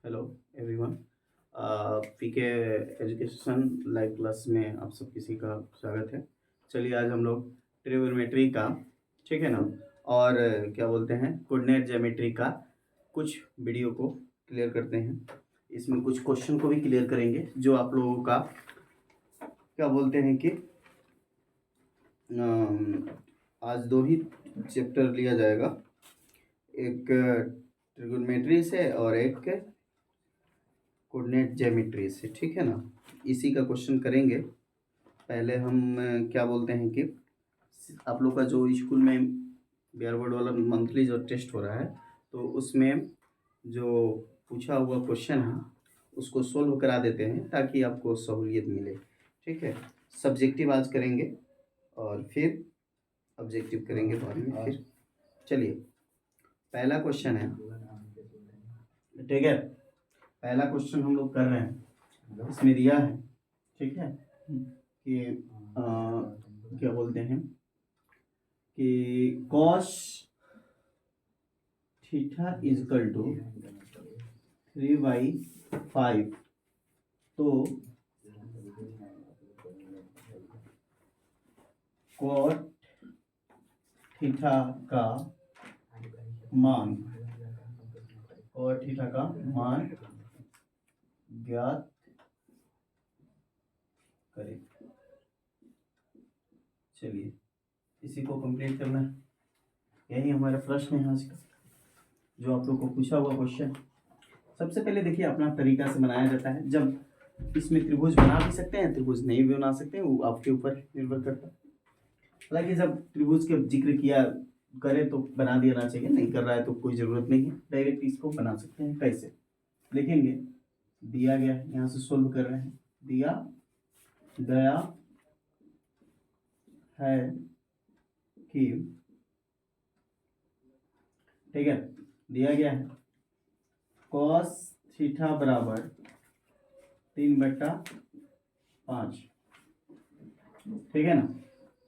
Hello everyone. PK education live class में आप सब किसी का स्वागत है। चलिए आज हम लोग ट्रिग्नोमेट्री का, ठीक है ना, और क्या बोलते हैं कोऑर्डिनेट ज्योमेट्री का कुछ वीडियो को क्लियर करते हैं। इसमें कुछ क्वेश्चन को भी क्लियर करेंगे जो आप लोगों का क्या बोलते हैं कि आज दो ही चैप्टर लिया जाएगा, एक ट्रिग्नोमेट्री से और एक कोऑर्डिनेट ज्योमेट्री से, ठीक है ना। इसी का क्वेश्चन करेंगे। पहले हम क्या बोलते हैं कि आप लोग का जो स्कूल में बिहार बोर्ड वाला मंथली जो टेस्ट हो रहा है, तो उसमें जो पूछा हुआ क्वेश्चन है उसको सोल्व करा देते हैं ताकि आपको सहूलियत मिले, ठीक है। सब्जेक्टिव आज करेंगे और फिर ऑब्जेक्टिव करेंगे बाद में। फिर चलिए पहला क्वेश्चन है, ठीक है। पहला क्वेश्चन हम लोग कर रहे हैं, इसमें दिया है, ठीक है, कि क्या बोलते हैं कि cos थीटा इजकल टू 3/5। तो cot थीटा का मान, cot थीटा का मान ज्ञात करें। चलिए इसी को कंप्लीट करना है, यही हमारा प्रश्न है आज का जो आप लोग को पूछा हुआ क्वेश्चन। सबसे पहले देखिए अपना तरीका से बनाया जाता है। जब इसमें त्रिभुज बना भी सकते हैं, त्रिभुज नहीं भी बना सकते हैं, वो आपके ऊपर निर्भर करता है। हालांकि जब त्रिभुज के जिक्र किया करे तो बना देना चाहिए, नहीं कर रहा है तो कोई ज़रूरत नहीं है, डायरेक्ट इसको बना सकते हैं। कैसे देखेंगे, दिया गया है, यहाँ से सोल्व कर रहे हैं। दिया गया है कि, ठीक है, दिया गया है cos थीटा बराबर 3/5, ठीक है ना।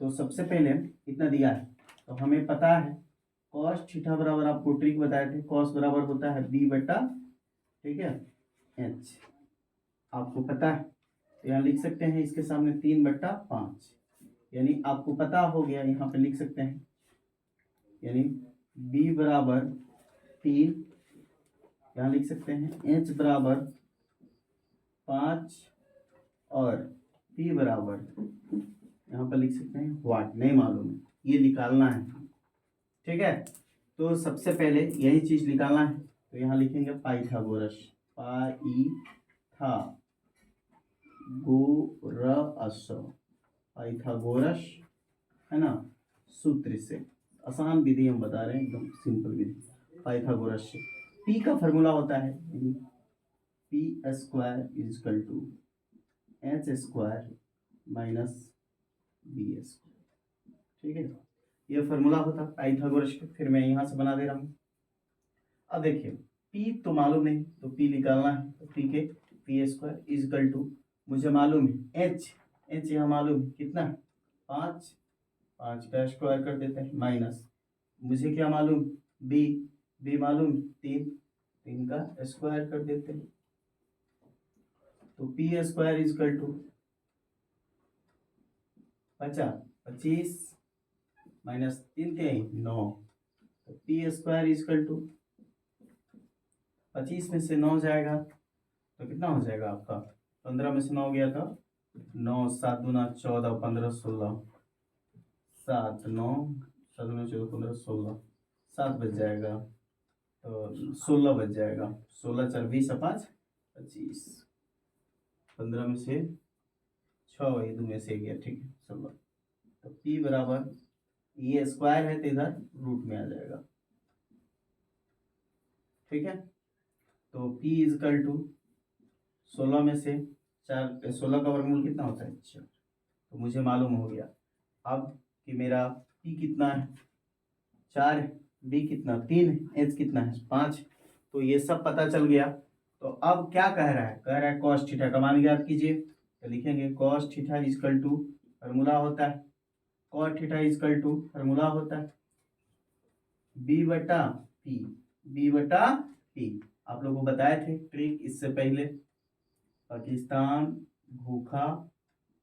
तो सबसे पहले इतना दिया है तो हमें पता है cos थीटा बराबर, आपको ट्रिक बताए थे, cos बराबर होता है b/, ठीक है, h, आपको पता है। तो यहाँ लिख सकते हैं इसके सामने 3/5, यानी आपको पता हो गया, यहाँ पे लिख सकते हैं, यानी b बराबर 3, यहाँ लिख सकते हैं h बराबर 5 और p बराबर यहाँ पर लिख सकते हैं वाट, नहीं मालूम है, ये निकालना है, ठीक है। तो सबसे पहले यही चीज निकालना है, तो यहाँ लिखेंगे पाइथागोरस, पाइथागोरस, है ना, सूत्र से। आसान विधि हम बता रहे हैं, एकदम सिंपल विधि। पाइथागोरस से p का फॉर्मूला होता है p² is equal to h² minus b², ठीक है। ये फॉर्मूला होता है पाइथागोरस का, फिर मैं यहाँ से बना दे रहा हूँ। अब देखिए p तो मालूम नहीं, तो p निकालना है, तो p के p² इजकल टू, मुझे मालूम है h यहाँ मालूम है कितना, 5 का स्क्वायर कर देते हैं, माइनस मुझे क्या मालूम, b मालूम 3 का स्क्वायर कर देते हैं। तो p² इजकल टू 25 माइनस 3 के 9, तो p² इजकल टू 25 में से 9 जाएगा तो कितना हो जाएगा आपका, 15 में से 9 गया था 9, 7 दूना 14, 15 16, 7 9 7 दूना 14 15 16, 7 बच जाएगा, तो 16 बच जाएगा, 16 4 20 5 25, 15 में से 6 वही 2 में से गया, ठीक है 16। तो p बराबर, ये स्क्वायर है तो इधर रूट में आ जाएगा, ठीक है। तो p इजकल टू 16 में से 4, 16 का वर्गमूल कितना होता है 4, तो मुझे मालूम हो गया अब कि मेरा p कितना है 4, b कितना 3, h कितना है 5, तो ये सब पता चल गया। तो अब क्या कह रहा है, cos थीटा का मान ज्ञात कीजिए, तो लिखेंगे cos theta is equal to, formula होता है cot theta is equal to, formula होता है b/p, आप लोगों को बताए थे ट्रिक इससे पहले। पाकिस्तान भूखा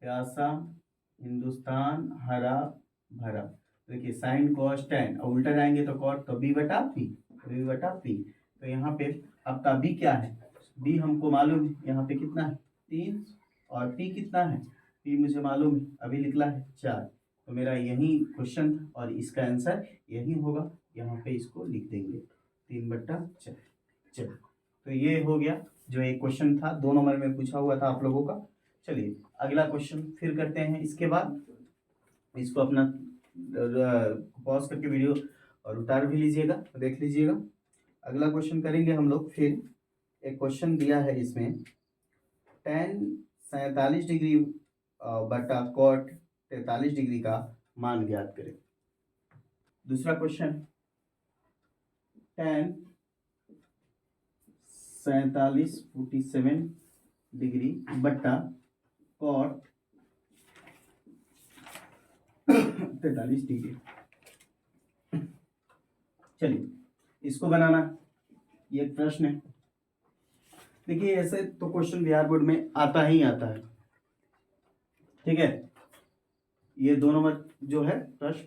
प्यासा, हिंदुस्तान हरा भरा। देखिए साइन कॉस टेन, और उल्टा जाएंगे तो कॉट, तो बी बटा पी, बी बटा पी। तो यहाँ पे आपका बी क्या है, बी हमको मालूम है, यहाँ पे कितना है 3, और पी कितना है, पी मुझे मालूम है, अभी निकला है 4। तो मेरा यही क्वेश्चन था और इसका आंसर यही होगा। यहाँ पे इसको लिख देंगे 3/4। चलो तो ये हो गया जो एक क्वेश्चन था 2 नंबर में पूछा हुआ था आप लोगों का। चलिए अगला क्वेश्चन फिर करते हैं। इसके बाद इसको अपना पॉज करके वीडियो और उतार भी लीजिएगा, देख लीजिएगा। अगला क्वेश्चन करेंगे हम लोग। फिर एक क्वेश्चन दिया है इसमें, tan 47 डिग्री बटा cot 43 डिग्री का मान ज्ञात करें। दूसरा क्वेश्चन, tan 47 डिग्री बटा cot 43 डिग्री। चलिए इसको बनाना, ये एक प्रश्न है। देखिए ऐसे तो क्वेश्चन बिहार बोर्ड में आता ही आता है, ठीक है। ये 2 नंबर जो है प्रश्न,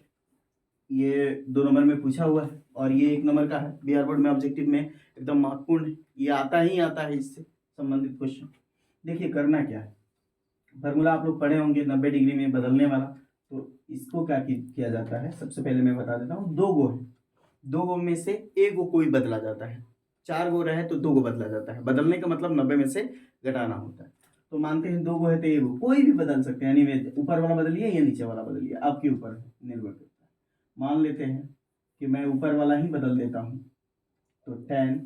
ये 2 नंबर में पूछा हुआ है और ये 1 नंबर का है बिहार बोर्ड में, ऑब्जेक्टिव में एकदम महत्वपूर्ण है, ये आता ही आता है इससे संबंधित क्वेश्चन। देखिए करना क्या है, फॉर्मूला आप लोग पढ़े होंगे 90 डिग्री में बदलने वाला। तो इसको क्या किया जाता है, सबसे पहले मैं बता देता हूँ। 2 गो है, 2 गो में से 1 गो कोई बदला जाता है, 4 गो रहे तो 2 गो बदला जाता है। बदलने का मतलब 90 में से घटाना होता है। तो मानते हैं 2 गो है तो 1 गो कोई भी बदल सकते हैं, यानी ऊपर वाला बदलिए या नीचे वाला बदलिए, आपके ऊपर निर्भर करता है। मान लेते हैं कि मैं ऊपर वाला ही बदल देता हूँ। तो tan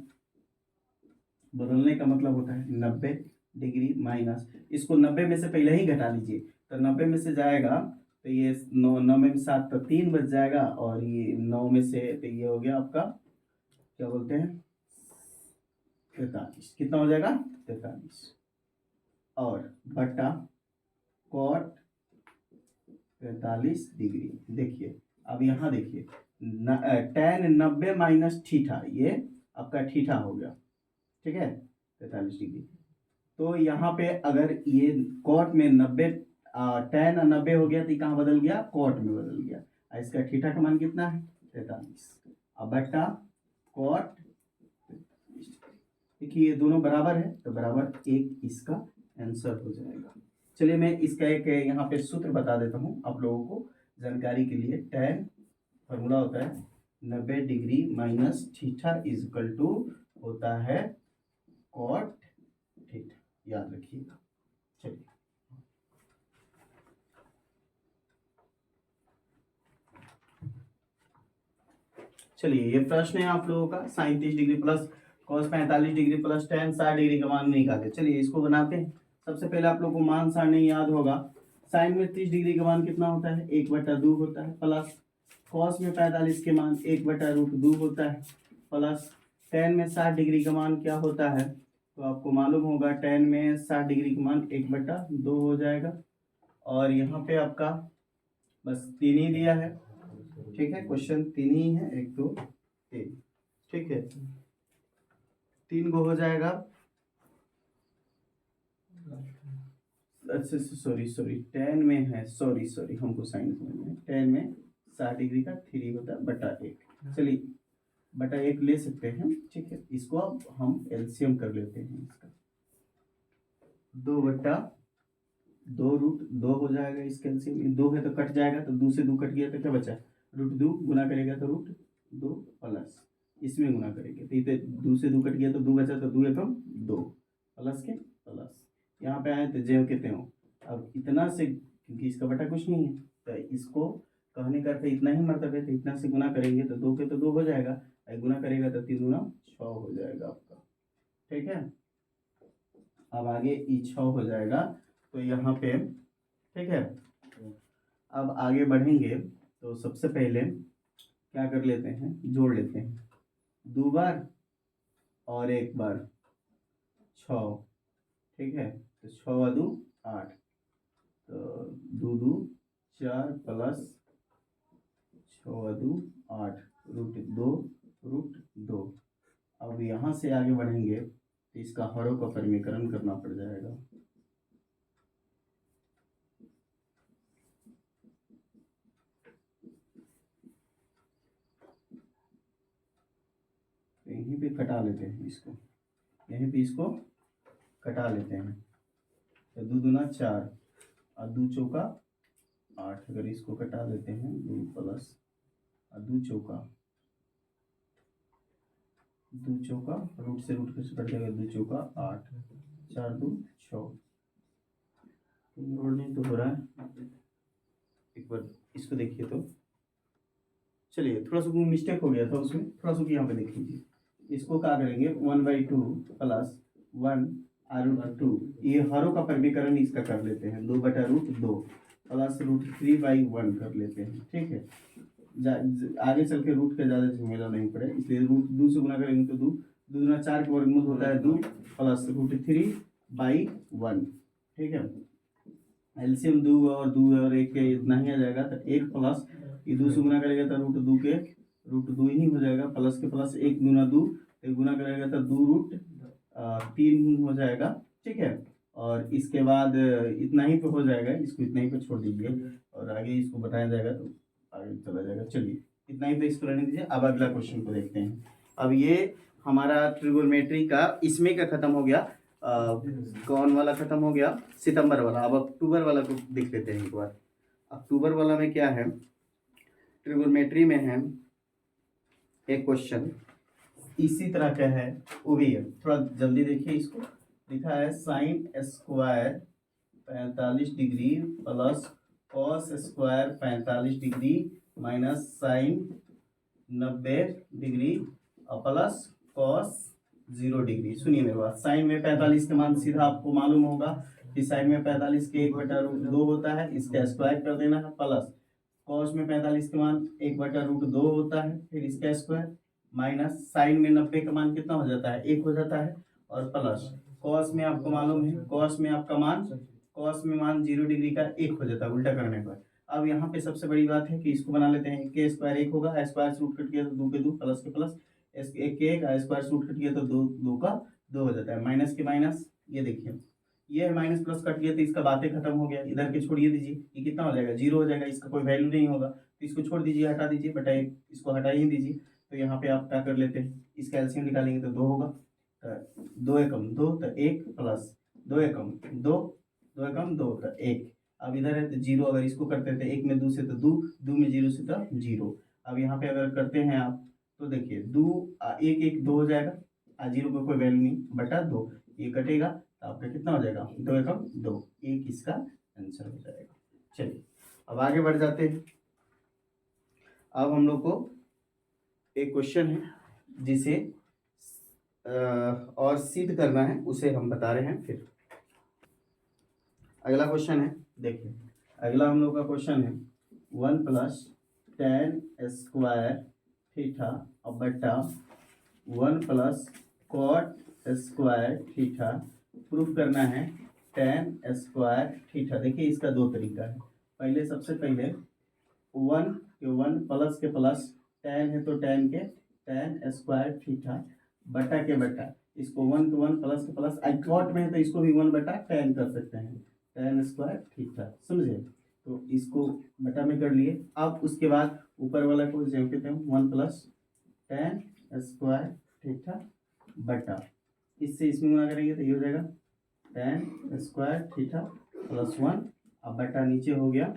बदलने का मतलब होता है 90 डिग्री माइनस, इसको 90 में से पहले ही घटा लीजिए। तो 90 में से जाएगा तो ये 9 में 7 तो 3 बच जाएगा, और ये 9 में से तो ये हो गया आपका क्या बोलते हैं 43। कितना हो जाएगा 43, और बटा cot 43 डिग्री। देखिए अब यहाँ देखिए tan 90 माइनस थीटा, ये आपका थीटा हो गया, ठीक है 43 डिग्री। तो यहाँ पे अगर ये cot में 90 tan 90 हो गया तो कहाँ बदल गया, cot में बदल गया। इसका थीटा का मान कितना है 43, अब बटा cot। देखिए ये दोनों बराबर है तो बराबर 1 इसका आंसर हो जाएगा। चलिए मैं इसका एक यहाँ पे सूत्र बता देता हूँ आप लोगों को जानकारी के लिए। tan फॉर्मूला होता है 90 degree minus theta is equal to होता है cot थीटा, याद रखिएगा। चलिए चलिए ये प्रश्न है आप लोगों का, 37 degree plus cos 45 degree plus tan 60 degree का मान निकाले। चलिए इसको बनाते हैं। सबसे पहले आप लोग को मान सारणी याद होगा। साइन में 30 डिग्री का मान कितना होता है 1/2 होता है, प्लस cos में 45 के मान 1/√2 होता है, प्लस tan में 60 डिग्री का मान क्या होता है, तो आपको मालूम होगा tan में 60 डिग्री का मान 1/2 हो जाएगा। और यहाँ पे आपका बस 3 ही दिया है, ठीक है, क्वेश्चन 3 ही है, 1 2 3, ठीक है। 3 गो हो जाएगा, अच्छा सॉरी tan में है, सॉरी हमको साइन समझना है। tan में 60 डिग्री का 3 होता है बटा 1। चलिए बटा 1 ले सकते हैं, ठीक है। इसको अब हम एलसीएम कर लेते हैं इसका, 2/2 हो जाएगा इसका एलसीएम। 2 है तो कट जाएगा, तो 2 से 2 कट गया तो क्या बचा, √2 गुना करेगा तो √2 प्लस इसमें गुना करेंगे तो इधर 2 से 2 कट गया तो 2 बचा, तो 2 एकम 2 प्लस के प्लस, यहाँ पे आए तो ज्यों के त्यों। अब इतना से, क्योंकि इसका बटा कुछ नहीं है तो इसको कहने का अर्थ इतना ही मतलब है, तो इतना से गुना करेंगे तो 2 के तो 2 हो जाएगा, गुना करेगा तो 3 गुना 6 हो जाएगा आपका, ठीक है। अब आगे ई 6 हो जाएगा, तो यहाँ पे ठीक है। अब आगे बढ़ेंगे तो सबसे पहले क्या कर लेते हैं, जोड़ लेते हैं 2 बार और 1 बार 6, ठीक है। तो 6 2 8, तो 2 2 4 प्लस 6 2 8 √2 √2 अब यहाँ से आगे बढ़ेंगे तो इसका हरों का परिमीकरण करना पड़ जाएगा। यहीं पे कटा लेते हैं इसको, यहीं पे इसको कटा लेते हैं। तो 2 दूना 4 और 2 चौका 8, अगर इसको कटा लेते हैं 2 प्लस और 2 चौका रूट से रूट कैसे कट जाएगा, 2 चौका 8, 4 2 6। रोड नहीं तो हो रहा है, एक बार इसको देखिए तो। चलिए थोड़ा सा मिस्टेक हो गया था उसमें, थोड़ा सा यहाँ पे देख लीजिए। इसको क्या करेंगे 1/2 प्लस 1 √2, ये हरों का परिमीकरण इसका कर लेते हैं 2/√2 प्लस √3/1 कर लेते हैं। ठीक है, आगे चल के रूट का ज़्यादा झमेला नहीं पड़े, इसलिए रूट 2 से गुना करेंगे तो 2 दूना 4 के वर्गमूल होता है 2 प्लस √3/1। ठीक है, एलसीएम 2 और 1 के इतना ही आ जाएगा, तो 1 प्लस ये 2 से गुना करेगा तो √2 ही हो जाएगा, प्लस के प्लस 1 दूना 2, एक गुना करेगा तो 2√3 ही हो जाएगा। ठीक है, और इसके बाद इतना ही पे हो जाएगा, इसको इतना ही पे छोड़ दीजिए और आगे इसको बताया जाएगा तो आगे चला जाएगा। चलिए इतना ही पे इसको रहने दीजिए। अब अगला क्वेश्चन को देखते हैं। अब ये हमारा ट्रिगोनोमेट्री का इसमें का खत्म हो गया, कौन वाला खत्म हो गया, सितंबर वाला। अब अक्टूबर वाला को देख लेते हैं एक बार। अक्टूबर वाला में क्या है, ट्रिगोनोमेट्री में है एक क्वेश्चन इसी तरह का है, वो भी है, थोड़ा जल्दी देखिए। इसको लिखा है sine square 45 degree plus cos square 45 degree minus sine 90 degree और प्लस कॉस 0 डिग्री। सुनिए मेरे बात, साइन में 45 के मान सीधा आपको मालूम होगा कि साइन में 45 के 1/√2 होता है, इसका स्क्वायर कर देना है, प्लस कॉस में 45 का मान 1/√2 होता है, फिर इसका स्क्वायर माइनस साइन में 90 का मान कितना हो जाता है, 1 हो जाता है, और प्लस कॉस में आपको मालूम है, कॉस में आपका मान, कॉस में मान 0 डिग्री का 1 हो जाता है उल्टा करने पर। अब यहाँ पे सबसे बड़ी बात है कि इसको बना लेते हैं, के स्क्वायर 1 होगा, स्क्वायर से रूट कट गया तो 2 के 2 प्लस के प्लस, एक के 1 स्क्वायर से रूट कट गया तो 2 का 2 हो जाता है, माइनस के माइनस। ये देखिए ये माइनस प्लस कट गया तो इसका बातें खत्म हो गया, इधर के छोड़िए दीजिए, ये कितना हो जाएगा 0 हो जाएगा, इसका कोई वैल्यू नहीं होगा, तो इसको छोड़ दीजिए, हटा दीजिए, बटा इसको हटा ही दीजिए। तो यहाँ पे आप क्या कर लेते हैं, इसका एलसीएम निकालेंगे तो 2 होगा, 2 एकम 2 तो 1 प्लस 2 एकम 2, 2 एकम 2 तो 1। अब इधर है तो 0, अगर इसको करते थे 1 में 2 से तो 2 में 0 से तो 0। अब यहाँ पे अगर करते हैं आप तो देखिए 2 1 1 2 हो जाएगा, 0 का कोई वैल्यू नहीं, बटा 2, ये कटेगा तो आपका कितना हो जाएगा 2 एकम 2, 1 इसका आंसर हो जाएगा। चलिए अब आगे बढ़ जाते हैं। अब हम लोग को एक क्वेश्चन है जिसे और सिद्ध करना है, उसे हम बता रहे हैं। फिर अगला क्वेश्चन है, देखिए अगला हम लोग का क्वेश्चन है 1 प्लस tan स्क्वायर थीटा और बटा 1 plus cot square theta proof करना है tan स्क्वायर थीटा। देखिए इसका 2 तरीका है। पहले सबसे पहले 1 के 1 प्लस के प्लस, tan है तो tan के tan स्क्वायर थीटा बटा के बटा, इसको 1 के 1 प्लस के प्लस, कॉट में है तो इसको भी 1 बटा tan कर सकते हैं, tan स्क्वायर थीटा, समझे। तो इसको बटा में कर लिए। अब उसके बाद ऊपर वाला को जो कहते हैं 1 प्लस tan स्क्वायर थीटा बटा, इससे इसमें गुना करेंगे तो ये हो जाएगा tan स्क्वायर थीटा प्लस 1, अब बटा नीचे हो गया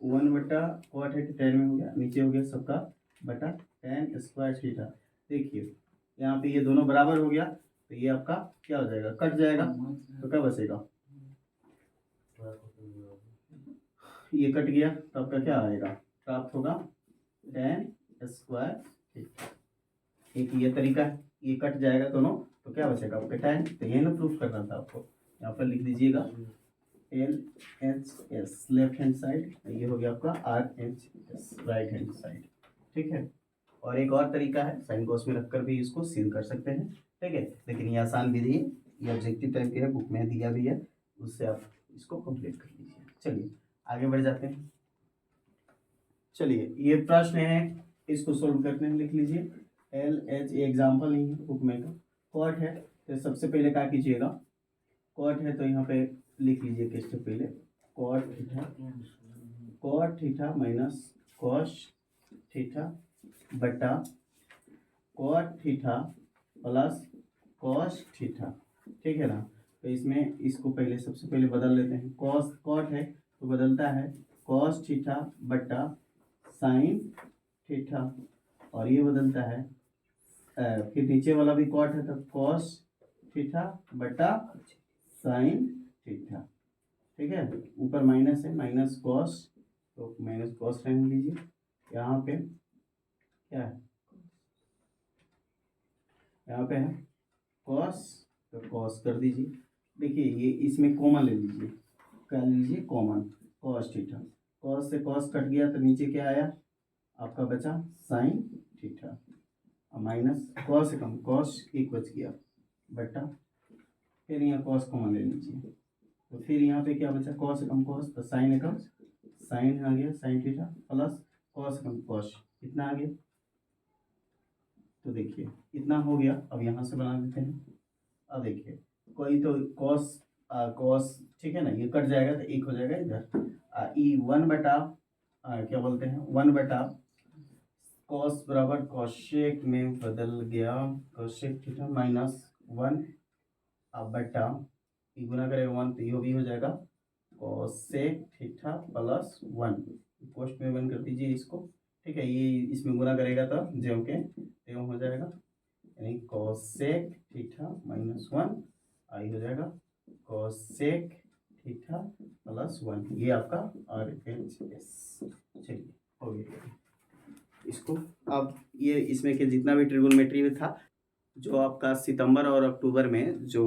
1 बटा कॉट है तो tan में हो गया, नीचे हो गया सबका बटा tan स्क्वायर थीटा। देखिए यहाँ पे ये दोनों बराबर हो गया तो ये आपका क्या हो जाएगा, कट जाएगा, तो क्या बचेगा, ये कट गया तो आपका क्या आएगा, प्राप्त होगा tan स्क्वायर थीटा। एक ये तरीका है, ये कट जाएगा दोनों तो क्या बचेगा आपका tan, तो ये ना प्रूफ करना था आपको, यहाँ पर लिख दीजिएगा LHS लेफ्ट हैंड साइड, ये हो गया आपका RHS राइट हैंड साइड। ठीक है, और एक और तरीका है साइन कोस में रखकर भी इसको सिद्ध कर सकते हैं। ठीक है, लेकिन ये आसान विधि है, ये ऑब्जेक्टिव टाइप की है, बुक में दिया भी है, उससे आप इसको कंप्लीट कर लीजिए। चलिए आगे बढ़ जाते हैं। चलिए ये प्रश्न है, इसको सोल्व करने में लिख लीजिए एल एच एग्जाम्पल नहीं है बुक में का। कॉट है तो सबसे पहले क्या कीजिएगा, कॉट है तो यहाँ पे लिख लीजिए कि इससे पहले cot theta minus cos theta बटा cot theta plus cos theta, ठीक है ना। तो इसमें इसको पहले सबसे पहले बदल लेते हैं, कॉस कॉट है तो बदलता है कॉस थीटा बटा साइन थीटा, और ये बदलता है फिर नीचे वाला भी कॉट है तो कॉस थीटा बटा साइन थीटा, ठीक है। ऊपर माइनस है, माइनस कॉस तो माइनस कॉस रहने दीजिए। यहाँ पे क्या है, यहाँ पे है कॉस तो कॉस कर दीजिए। देखिए ये इसमें कॉमन ले लीजिए, क्या ले लीजिए कॉमन, कॉस थीटा, कॉस से कॉस कट गया तो नीचे क्या आया आपका बचा साइन थीटा, माइनस कॉस से कम कॉस एक बच गया बटा, फिर यहाँ कॉस कॉमन ले लीजिए तो फिर यहाँ पे क्या बचा कॉस से कम कॉस तो साइन एकम साइन आ गया साइन थीटा प्लस कॉस कम कॉस कितना आ गया, तो देखिए इतना हो गया। अब यहाँ से बना देते हैं। अब देखिए कोई तो कॉस कॉस ठीक है ना, ये कट जाएगा तो एक हो जाएगा इधर ई वन बटा क्या बोलते हैं वन बटा कॉस बराबर कॉशेक में बदल गया कॉशेक थीटा माइनस वन, अब बटा ई गुना करेगा वन तो ये भी हो जाएगा कॉसेक थीटा प्लस वन, कोष्ट में वन कर दीजिए इसको, ठीक है। ये इसमें गुना करेगा तो ज्यों के त्यों हो जाएगा, यानी कॉसेक थीटा माइनस वन आई हो जाएगा कॉसेक थीटा प्लस वन, ये आपका आर एच एस। चलिए हो गया इसको। अब ये इसमें के जितना भी ट्रिगोनोमेट्री में था, जो आपका सितंबर और अक्टूबर में जो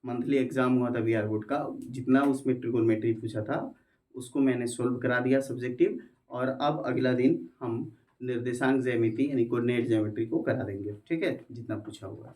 मंथली एग्जाम हुआ था बीआर बोर्ड का, जितना उसमें ट्रिगोनोमेट्री पूछा था उसको मैंने सोल्व करा दिया सब्जेक्टिव, और अब अगला दिन हम निर्देशांक ज्यामिति यानी कोऑर्डिनेट ज्योमेट्री को करा देंगे, ठीक है, जितना पूछा हुआ है।